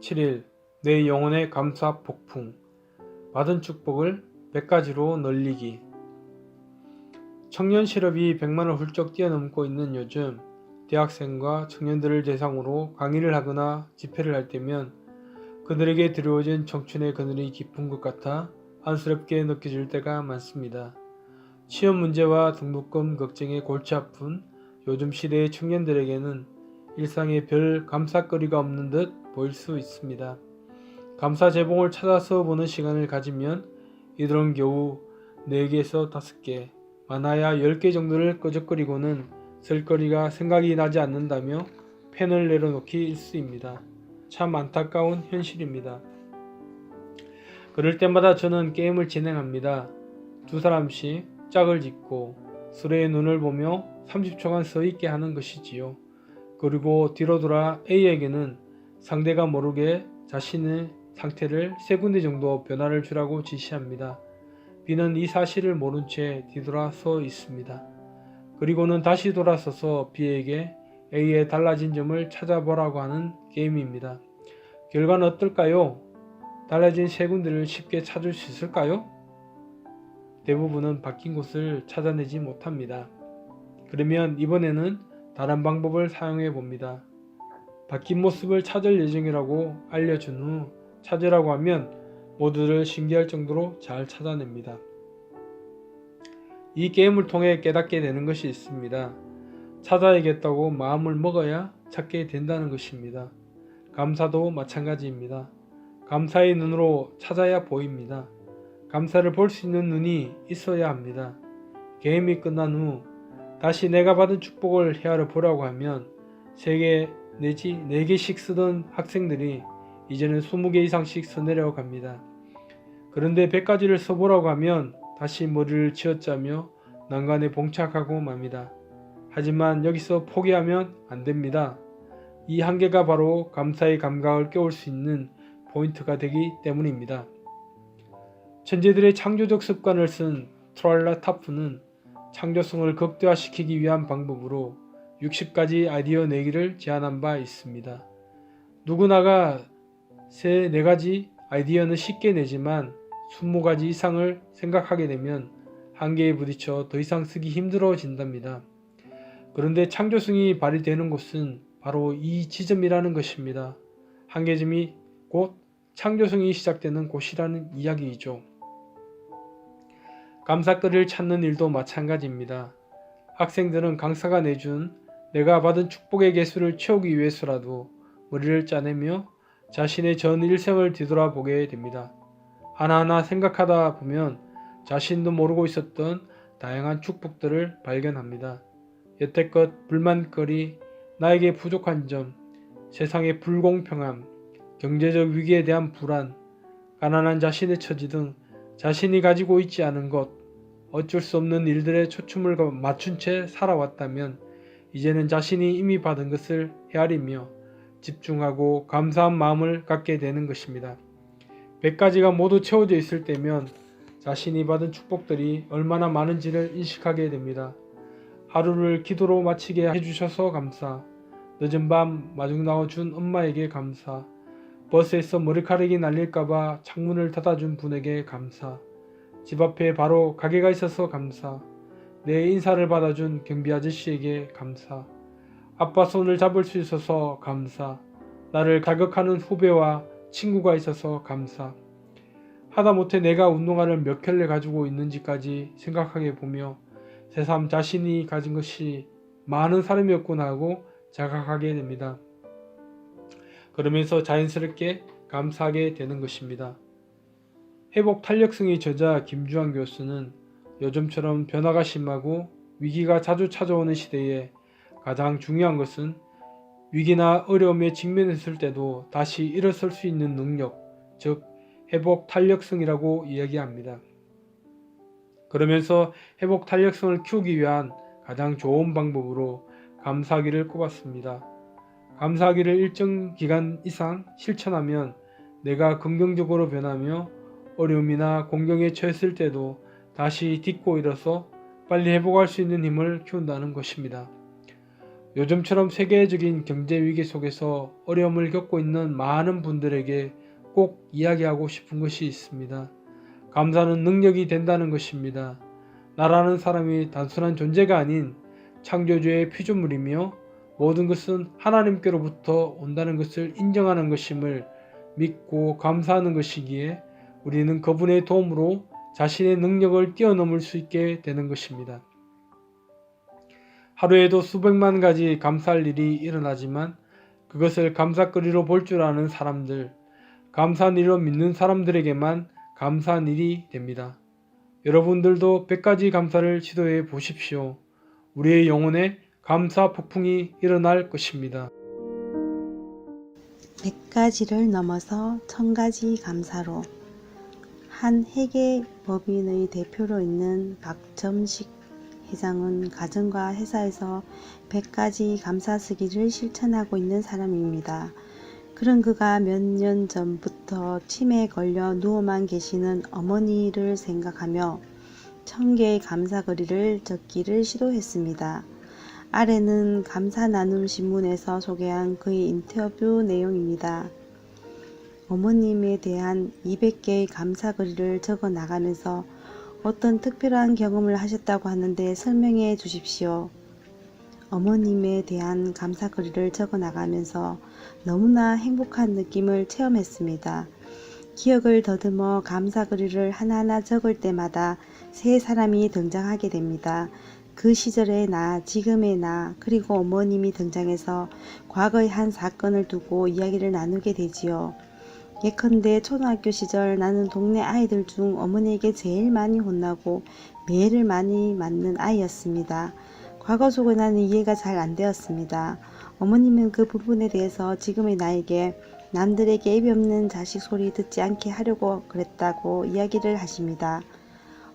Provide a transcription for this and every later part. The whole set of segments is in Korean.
7일 내 영혼의 감사 폭풍. 받은 축복을 100가지로 늘리기. 청년 실업이 100만을 훌쩍 뛰어넘고 있는 요즘, 대학생과 청년들을 대상으로 강의를 하거나 집회를 할 때면 그들에게 드리워진 청춘의 그늘이 깊은 것 같아 안쓰럽게 느껴질 때가 많습니다. 취업 문제와 등록금 걱정에 골치 아픈 요즘 시대의 청년들에게는 일상에 별 감사거리가 없는 듯 보일 수 있습니다. 감사 제봉을 찾아서 보는 시간을 가지면 이들은 겨우 4개에서 5개, 많아야 10개 정도를 끄적거리고는 쓸거리가 생각이 나지 않는다며 펜을 내려놓기 일쑤입니다. 참 안타까운 현실입니다. 그럴 때마다 저는 게임을 진행합니다. 두 사람씩 짝을 짓고 수레의 눈을 보며 30초간 서있게 하는 것이지요. 그리고 뒤로 돌아 A에게는 상대가 모르게 자신의 상태를 3군데 정도 변화를 주라고 지시합니다. B는 이 사실을 모른 채 뒤돌아 서 있습니다. 그리고는 다시 돌아서서 B에게 A의 달라진 점을 찾아보라고 하는 게임입니다. 결과는 어떨까요? 달라진 3군데를 쉽게 찾을 수 있을까요? 대부분은 바뀐 곳을 찾아내지 못합니다. 그러면 이번에는 다른 방법을 사용해 봅니다. 바뀐 모습을 찾을 예정이라고 알려준 후 찾으라고 하면 모두들 신기할 정도로 잘 찾아냅니다. 이 게임을 통해 깨닫게 되는 것이 있습니다. 찾아야겠다고 마음을 먹어야 찾게 된다는 것입니다. 감사도 마찬가지입니다. 감사의 눈으로 찾아야 보입니다. 감사를 볼 수 있는 눈이 있어야 합니다. 게임이 끝난 후 다시 내가 받은 축복을 헤아려 보라고 하면 3개 내지 4개씩 쓰던 학생들이 이제는 20개 이상씩 써내려 갑니다. 그런데 100가지를 써보라고 하면 다시 머리를 쥐어짜며 난간에 봉착하고 맙니다. 하지만 여기서 포기하면 안됩니다. 이 한계가 바로 감사의 감각을 깨울 수 있는 포인트가 되기 때문입니다. 천재들의 창조적 습관을 쓴 트랄라 타프는 창조성을 극대화시키기 위한 방법으로 60가지 아이디어 내기를 제안한 바 있습니다. 누구나가 4가지 아이디어는 쉽게 내지만 20가지 이상을 생각하게 되면 한계에 부딪혀 더 이상 쓰기 힘들어진답니다. 그런데 창조성이 발휘되는 곳은 바로 이 지점이라는 것입니다. 한계점이 곧 창조성이 시작되는 곳이라는 이야기이죠. 감사거리를 찾는 일도 마찬가지입니다. 학생들은 강사가 내준 내가 받은 축복의 개수를 채우기 위해서라도 머리를 짜내며 자신의 전 일생을 뒤돌아보게 됩니다. 하나하나 생각하다 보면 자신도 모르고 있었던 다양한 축복들을 발견합니다. 여태껏 불만거리, 나에게 부족한 점, 세상의 불공평함, 경제적 위기에 대한 불안, 가난한 자신의 처지 등 자신이 가지고 있지 않은 것, 어쩔 수 없는 일들에 초점을 맞춘 채 살아왔다면 이제는 자신이 이미 받은 것을 헤아리며 집중하고 감사한 마음을 갖게 되는 것입니다. 100가지가 모두 채워져 있을 때면 자신이 받은 축복들이 얼마나 많은지를 인식하게 됩니다. 하루를 기도로 마치게 해주셔서 감사, 늦은 밤 마중 나와준 엄마에게 감사, 버스에서 머리카락이 날릴까봐 창문을 닫아준 분에게 감사, 집 앞에 바로 가게가 있어서 감사, 내 인사를 받아준 경비 아저씨에게 감사, 아빠 손을 잡을 수 있어서 감사, 나를 가격하는 후배와 친구가 있어서 감사, 하다못해 내가 운동화를 몇 켤레 가지고 있는지까지 생각하게 보며 새삼 자신이 가진 것이 많은 사람이었구나 하고 자각하게 됩니다. 그러면서 자연스럽게 감사하게 되는 것입니다. 회복 탄력성의 저자 김주환 교수는 요즘처럼 변화가 심하고 위기가 자주 찾아오는 시대에 가장 중요한 것은 위기나 어려움에 직면했을 때도 다시 일어설 수 있는 능력, 즉 회복 탄력성이라고 이야기합니다. 그러면서 회복 탄력성을 키우기 위한 가장 좋은 방법으로 감사하기를 꼽았습니다. 감사하기를 일정 기간 이상 실천하면 내가 긍정적으로 변하며 어려움이나 공경에 처했을 때도 다시 딛고 일어서 빨리 회복할 수 있는 힘을 키운다는 것입니다. 요즘처럼 세계적인 경제 위기 속에서 어려움을 겪고 있는 많은 분들에게 꼭 이야기하고 싶은 것이 있습니다. 감사는 능력이 된다는 것입니다. 나라는 사람이 단순한 존재가 아닌 창조주의 피조물이며 모든 것은 하나님께로부터 온다는 것을 인정하는 것임을 믿고 감사하는 것이기에 우리는 그분의 도움으로 자신의 능력을 뛰어넘을 수 있게 되는 것입니다. 하루에도 수백만 가지 감사할 일이 일어나지만 그것을 감사거리로 볼 줄 아는 사람들, 감사한 일로 믿는 사람들에게만 감사한 일이 됩니다. 여러분들도 100가지 감사를 시도해 보십시오. 우리의 영혼에 감사 폭풍이 일어날 것입니다. 100가지를 넘어서 1000가지 감사로. 한 회계법인의 대표로 있는 박점식 회장은 가정과 회사에서 100가지 감사 쓰기를 실천하고 있는 사람입니다. 그런 그가 몇 년 전부터 치매에 걸려 누워만 계시는 어머니를 생각하며 1000개의 감사거리를 적기를 시도했습니다. 아래는 감사 나눔 신문에서 소개한 그의 인터뷰 내용입니다. 어머님에 대한 200개의 감사거리를 적어 나가면서 어떤 특별한 경험을 하셨다고 하는데 설명해 주십시오. 어머님에 대한 감사거리를 적어 나가면서 너무나 행복한 느낌을 체험했습니다. 기억을 더듬어 감사거리를 하나하나 적을 때마다 새 사람이 등장하게 됩니다. 그 시절의 나, 지금의 나, 그리고 어머님이 등장해서 과거의 한 사건을 두고 이야기를 나누게 되지요. 예컨대 초등학교 시절 나는 동네 아이들 중 어머니에게 제일 많이 혼나고 매를 많이 맞는 아이였습니다. 과거 속의 나는 이해가 잘 안 되었습니다. 어머님은 그 부분에 대해서 지금의 나에게 남들에게 애비 없는 자식 소리 듣지 않게 하려고 그랬다고 이야기를 하십니다.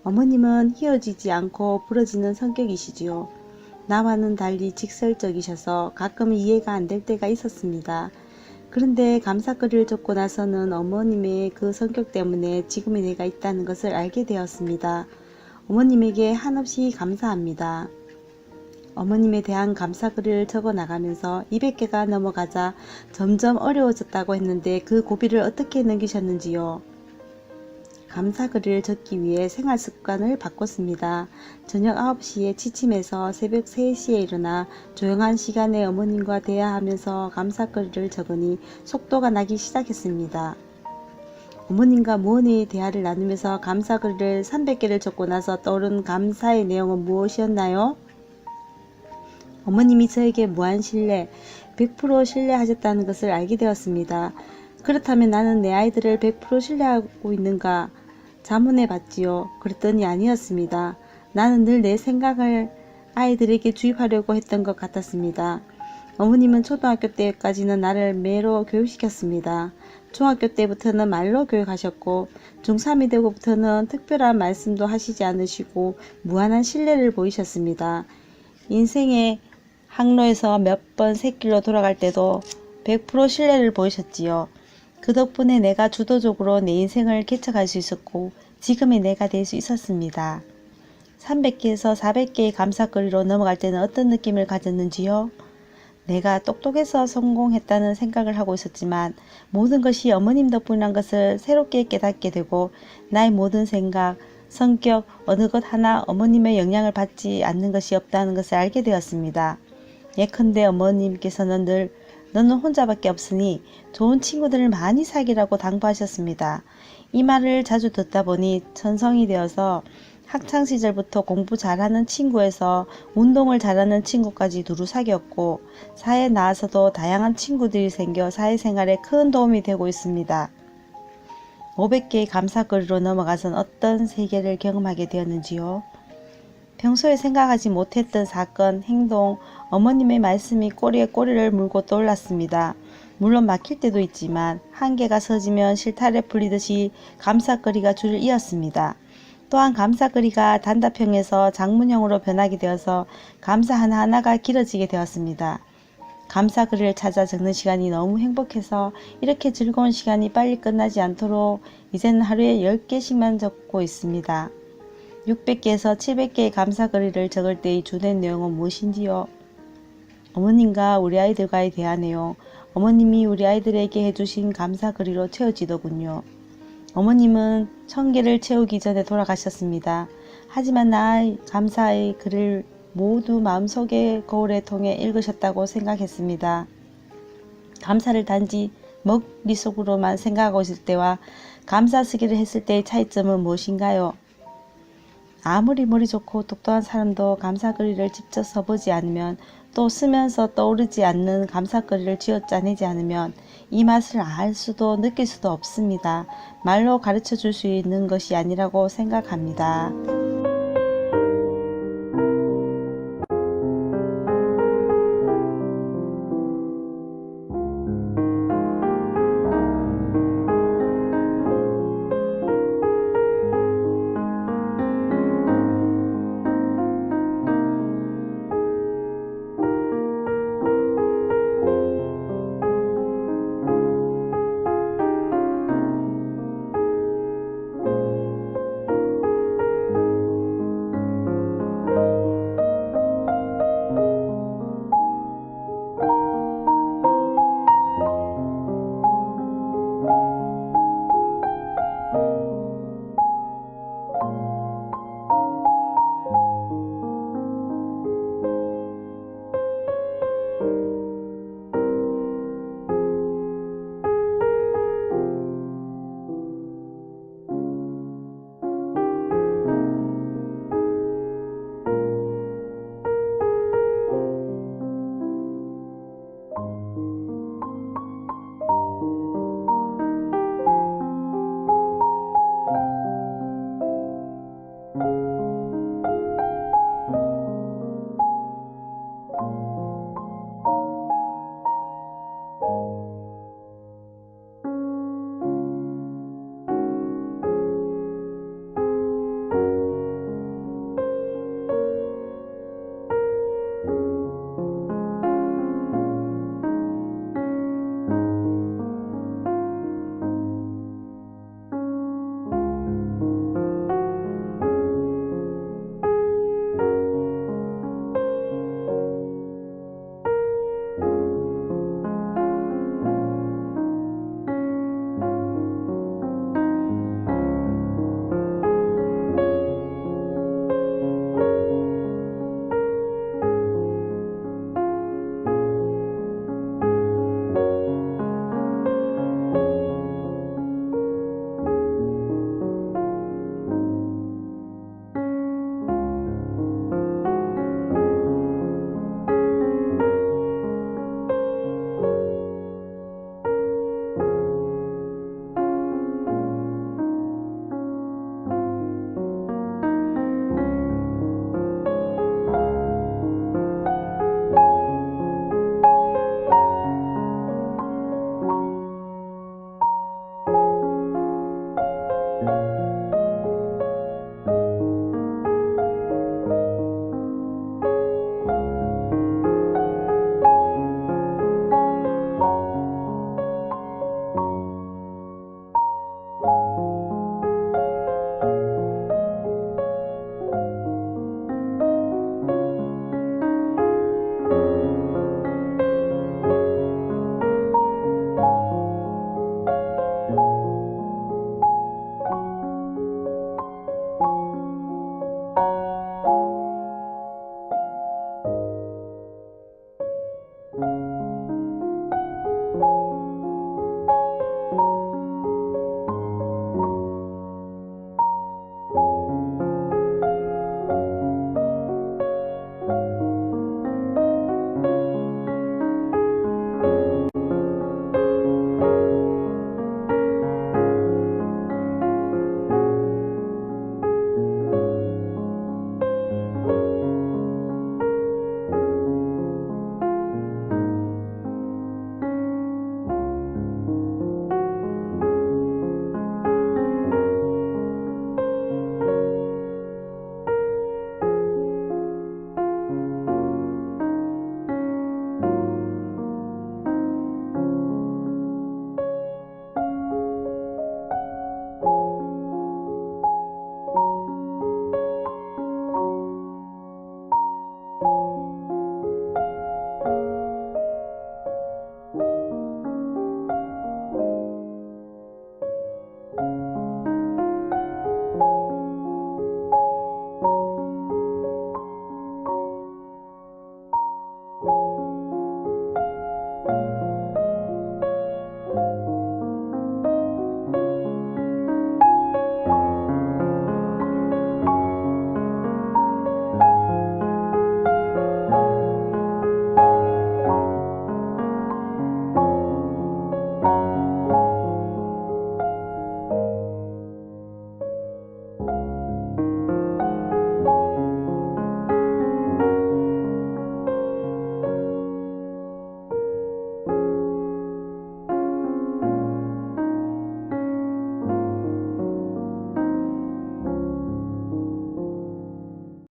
어머님은 휘어지지 않고 부러지는 성격이시지요. 나와는 달리 직설적이셔서 가끔 이해가 안 될 때가 있었습니다. 그런데 감사거리를 적고 나서는 어머님의 그 성격 때문에 지금의 내가 있다는 것을 알게 되었습니다. 어머님에게 한없이 감사합니다. 어머님에 대한 감사글을 적어 나가면서 200개가 넘어가자 점점 어려워졌다고 했는데 그 고비를 어떻게 넘기셨는지요? 감사글을 적기 위해 생활 습관을 바꿨습니다. 저녁 9시에 취침해서 새벽 3시에 일어나 조용한 시간에 어머님과 대화하면서 감사글을 적으니 속도가 나기 시작했습니다. 어머님과 무언의 대화를 나누면서 감사글을 300개를 적고 나서 떠오른 감사의 내용은 무엇이었나요? 어머님이 저에게 무한 신뢰, 100% 신뢰하셨다는 것을 알게 되었습니다. 그렇다면 나는 내 아이들을 100% 신뢰하고 있는가? 자문해 봤지요. 그랬더니 아니었습니다. 나는 늘 내 생각을 아이들에게 주입하려고 했던 것 같았습니다. 어머님은 초등학교 때까지는 나를 매로 교육시켰습니다. 중학교 때부터는 말로 교육하셨고 중3이 되고부터는 특별한 말씀도 하시지 않으시고 무한한 신뢰를 보이셨습니다. 인생의 항로에서 몇 번 샛길로 돌아갈 때도 100% 신뢰를 보이셨지요. 그 덕분에 내가 주도적으로 내 인생을 개척할 수 있었고 지금의 내가 될 수 있었습니다. 300개에서 400개의 감사거리로 넘어갈 때는 어떤 느낌을 가졌는지요? 내가 똑똑해서 성공했다는 생각을 하고 있었지만 모든 것이 어머님 덕분이란 것을 새롭게 깨닫게 되고 나의 모든 생각, 성격, 어느 것 하나 어머님의 영향을 받지 않는 것이 없다는 것을 알게 되었습니다. 예컨대 어머님께서는 늘 너는 혼자밖에 없으니 좋은 친구들을 많이 사귀라고 당부하셨습니다. 이 말을 자주 듣다 보니 천성이 되어서 학창시절부터 공부 잘하는 친구에서 운동을 잘하는 친구까지 두루 사귀었고 사회에 나와서도 다양한 친구들이 생겨 사회생활에 큰 도움이 되고 있습니다. 500개의 감사거리로 넘어가선 어떤 세계를 경험하게 되었는지요? 평소에 생각하지 못했던 사건, 행동, 어머님의 말씀이 꼬리에 꼬리를 물고 떠올랐습니다. 물론 막힐 때도 있지만 한계가 서지면 실타래 풀리듯이 감사거리가 줄을 이었습니다. 또한 감사거리가 단답형에서 장문형으로 변하게 되어서 감사 하나하나가 길어지게 되었습니다. 감사글을 찾아 적는 시간이 너무 행복해서 이렇게 즐거운 시간이 빨리 끝나지 않도록 이제는 하루에 10개씩만 적고 있습니다. 600개에서 700개의 감사거리를 적을 때의 주된 내용은 무엇인지요? 어머님과 우리 아이들과의 대화네요. 어머님이 우리 아이들에게 해주신 감사글이로 채워지더군요. 어머님은 1000개를 채우기 전에 돌아가셨습니다. 하지만 나의 감사의 글을 모두 마음속의 거울을 통해 읽으셨다고 생각했습니다. 감사를 단지 머릿속으로만 생각하고 있을 때와 감사 쓰기를 했을 때의 차이점은 무엇인가요? 아무리 머리 좋고 똑똑한 사람도 감사글을 직접 써보지 않으면, 또 쓰면서 떠오르지 않는 감사글을 쥐어짜내지 않으면 이 맛을 알 수도 느낄 수도 없습니다. 말로 가르쳐 줄 수 있는 것이 아니라고 생각합니다.